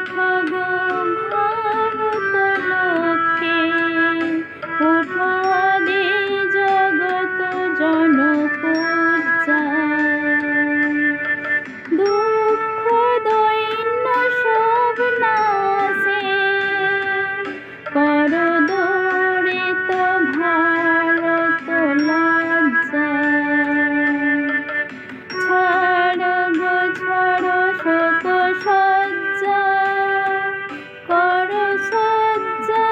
ওঠো গো ভারত লক্ষ্মী, ওঠো আদি জগৎ জনপূজ্যা। দুঃখ দৈন্য সব নাশে, করো দরিত ভারত লজ্জা। ছাড়ো গো ছাড়ো শোক সজ্জা, করো সজ্জা।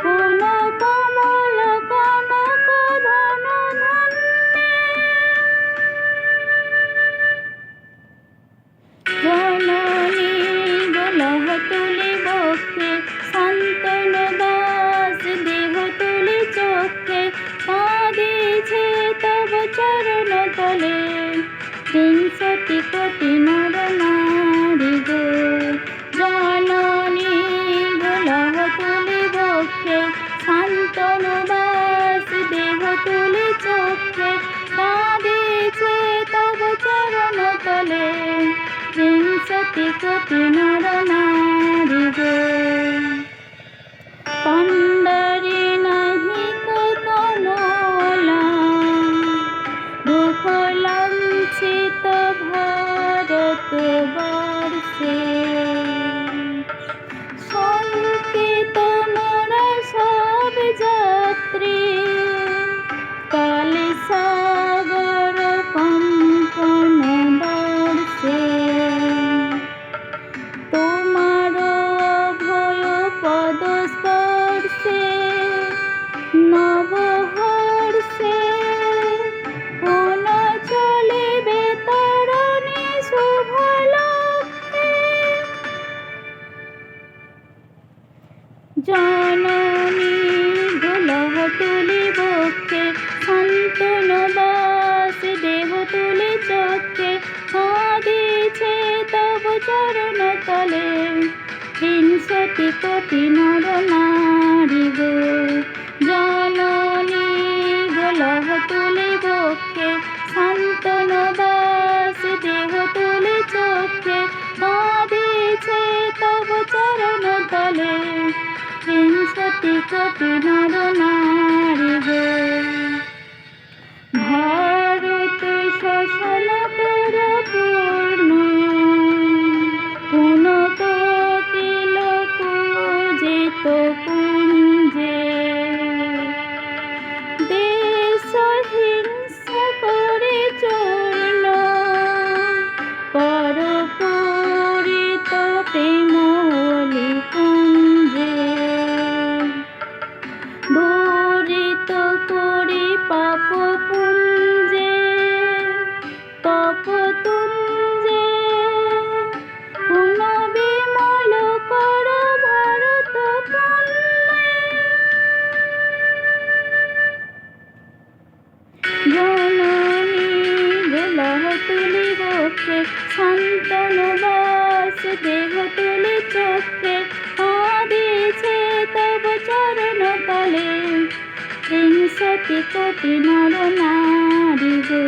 পুন কমল কনক ধন ধন্যে, জননী গোলহ তুলি বক্ষে, শান্তনু দাস দেহ তুলি চক্ষে। কাঁদিছে তব চরণ তলে, বিংশতি কোটি নর নারী গো। জননী গোলহ তুলি বক্ষে, শান্তনু দাস দেহ তুলি চক্ষে। কাঁদিছে তব চরণ তলে, বিংশতি কোটি নর নারী গো। পণ্ডরী নাহি কমলা, দুঃখ লাঞ্ছিত ভারত বর্ষে। শঙ্কিত মোরা সব যাত্রী, কালে সাগর কম্পন বর্ষে। তোমার অভয় পদ স্পর্শে, নবহর্ষে। পুন চলিবে তরণী শুভ লক্ষ্যে। জননী গোলহ তুলি বক্ষে, শান্তনু দাস দেহ তুলি চক্ষে। কাঁদিছে তব চরণ তলে, বিংশতি কোটি নর নারী গো। জননী গোলহ তুলি বক্ষে, শান্তনু দাস দেহ তুলি চক্ষে। কাঁদিছে তব চরণ তলে, বিংশতি কোটি নর নারী গো। ভারত শ্মশানপুর পূর্ণ, পুন কোকিল পূজিত কুঞ্জে। দেশ হিংসা করে চূর্ণ, কর পূরিত প্রেমলি কুঞ্জে। ভূরিত করি পাপ পুঞ্জে, তপ তুঞ্জে। পুন বিমল কর ভারত পুণ্যে। জননী গোলহ তুলি বক্ষে, শান্তনু দাস দেহ তুলি চক্ষে। কাঁদিছে তব চরণ তলে, বিংশতি কোটি নর নারী গো।